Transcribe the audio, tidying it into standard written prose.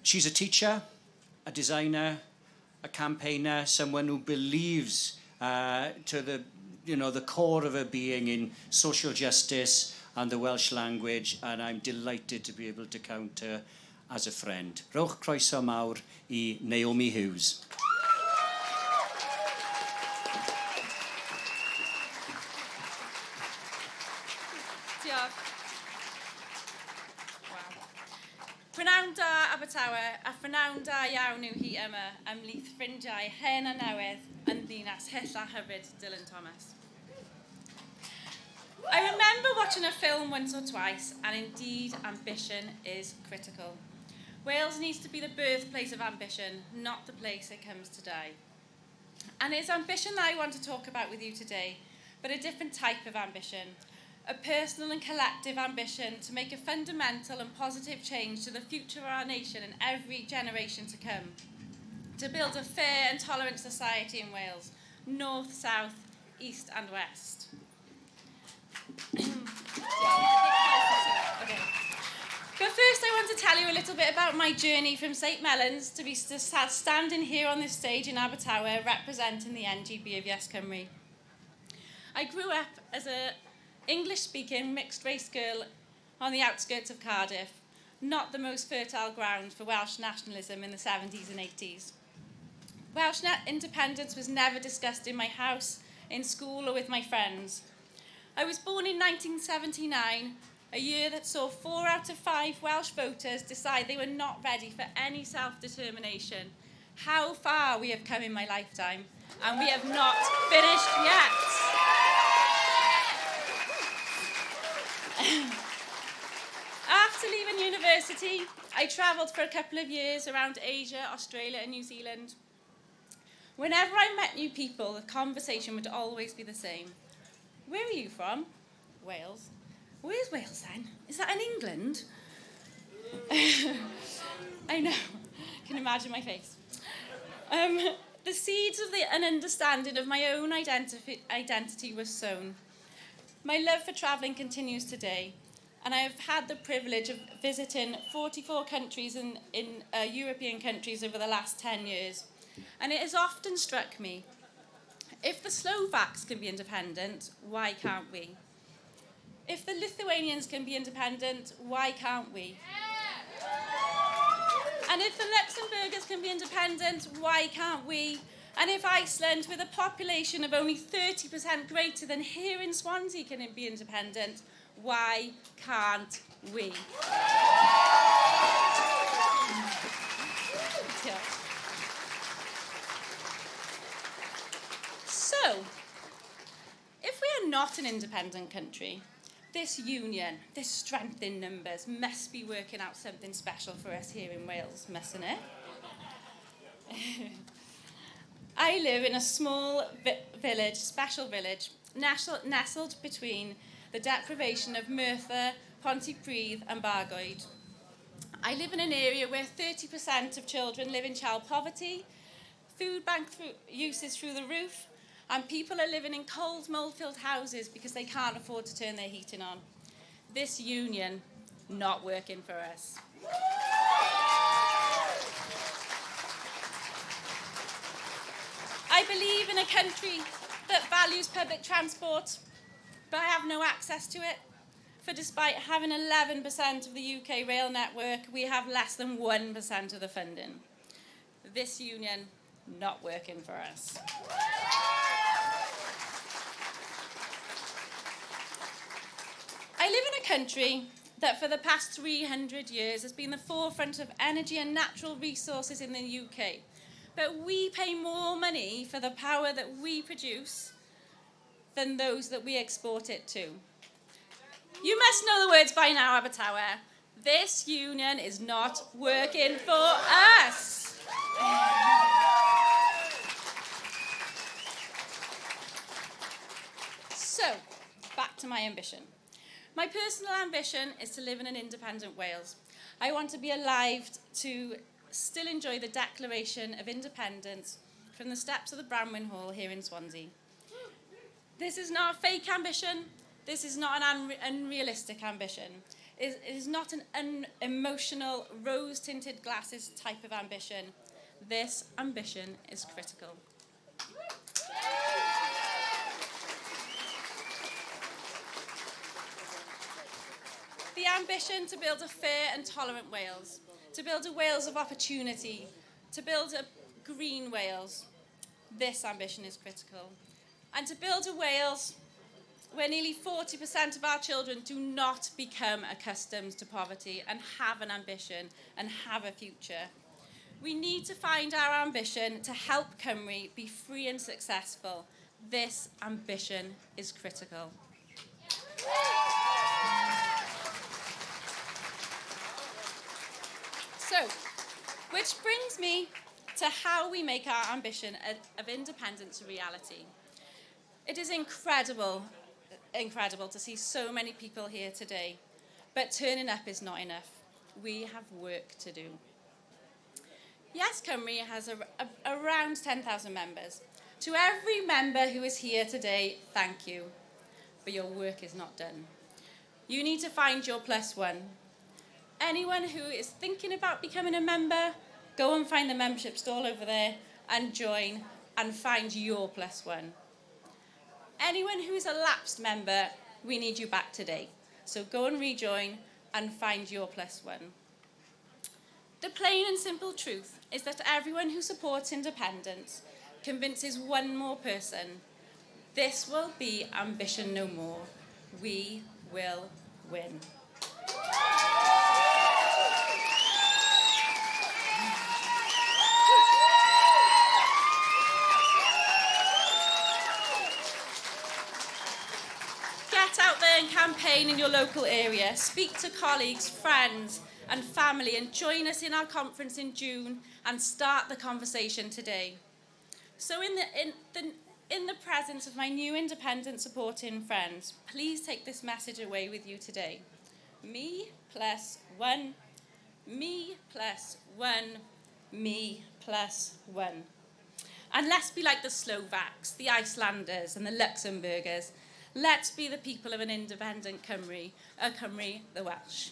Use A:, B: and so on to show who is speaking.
A: She's a teacher, a designer, a campaigner, someone who believes to the core of her being in social justice and the Welsh language, and I'm delighted to be able to count her as a friend. Rowch croeso mawr I Naomi Hughes.
B: Diolch. Wow. Prynawn da Abertawe, a prynawn da iawn yw hi yma ymhlith ffrindiau hen a newydd yn ddinas hyll a hyfryd Dylan Thomas. I remember watching a film once or twice, and indeed ambition is critical. Wales needs to be the birthplace of ambition, not the place it comes to die. And it's ambition that I want to talk about with you today, but a different type of ambition. A personal and collective ambition to make a fundamental and positive change to the future of our nation and every generation to come. To build a fair and tolerant society in Wales, north, south, east and west. Okay. But first I want to tell you a little bit about my journey from St Mellons to be standing here on this stage in Abertawe representing the NGB of YesCymru. I grew up as an English-speaking mixed-race girl on the outskirts of Cardiff, not the most fertile ground for Welsh nationalism in the 70s and 80s. Welsh independence was never discussed in my house, in school or with my friends. I was born in 1979, a year that saw 4 out of 5 Welsh voters decide they were not ready for any self-determination. How far we have come in my lifetime, and we have not finished yet. After leaving university, I travelled for a couple of years around Asia, Australia and New Zealand. Whenever I met new people, the conversation would always be the same. Where are you from? Wales. Where's Wales then? Is that in England? I know. I can imagine my face. The seeds of an understanding of my own identity was sown. My love for travelling continues today, and I have had the privilege of visiting 44 countries in European countries over the last 10 years. And it has often struck me, if the Slovaks can be independent, why can't we? If the Lithuanians can be independent, why can't we? And if the Luxembourgers can be independent, why can't we? And if Iceland, with a population of only 30% greater than here in Swansea, can be independent, why can't we? So, if we are not an independent country, this union, this strength in numbers, must be working out something special for us here in Wales, mustn't it? I live in a small village, special village, nestled between the deprivation of Merthyr, Pontypridd and Bargoed. I live in an area where 30% of children live in child poverty, food bank use is through the roof, and people are living in cold, mould-filled houses because they can't afford to turn their heating on. This union, not working for us. I believe in a country that values public transport, but I have no access to it. For despite having 11% of the UK rail network, we have less than 1% of the funding. This union, not working for us. I live in a country that for the past 300 years has been the forefront of energy and natural resources in the UK. But we pay more money for the power that we produce than those that we export it to. You must know the words by now, Abertawe. This union is not working for us. So, back to my ambition. My personal ambition is to live in an independent Wales. I want to be alive to still enjoy the Declaration of Independence from the steps of the Branwyn Hall here in Swansea. This is not a fake ambition. This is not an unrealistic ambition. It is not an unemotional, rose-tinted glasses type of ambition. This ambition is critical. The ambition to build a fair and tolerant Wales, to build a Wales of opportunity, to build a green Wales. This ambition is critical. And to build a Wales where nearly 40% of our children do not become accustomed to poverty and have an ambition and have a future. We need to find our ambition to help Cymru be free and successful. This ambition is critical. So, which brings me to how we make our ambition of independence a reality. It is incredible to see so many people here today, but turning up is not enough. We have work to do. YesCymru has around 10,000 members. To every member who is here today, thank you, but your work is not done. You need to find your +1. Anyone who is thinking about becoming a member, go and find the membership stall over there and join and find your +1. Anyone who is a lapsed member, we need you back today. So go and rejoin and find your +1. The plain and simple truth is that everyone who supports independence convinces one more person. This will be ambition no more. We will win. Get out there and campaign in your local area. Speak to colleagues, friends, and family, and join us in our conference in June and start the conversation today. So in the presence of my new independent supporting friends, please take this message away with you today. Me +1, me +1, me +1. And let's be like the Slovaks, the Icelanders, and the Luxembourgers. Let's be the people of an independent Cymru, a Cymru the Welsh.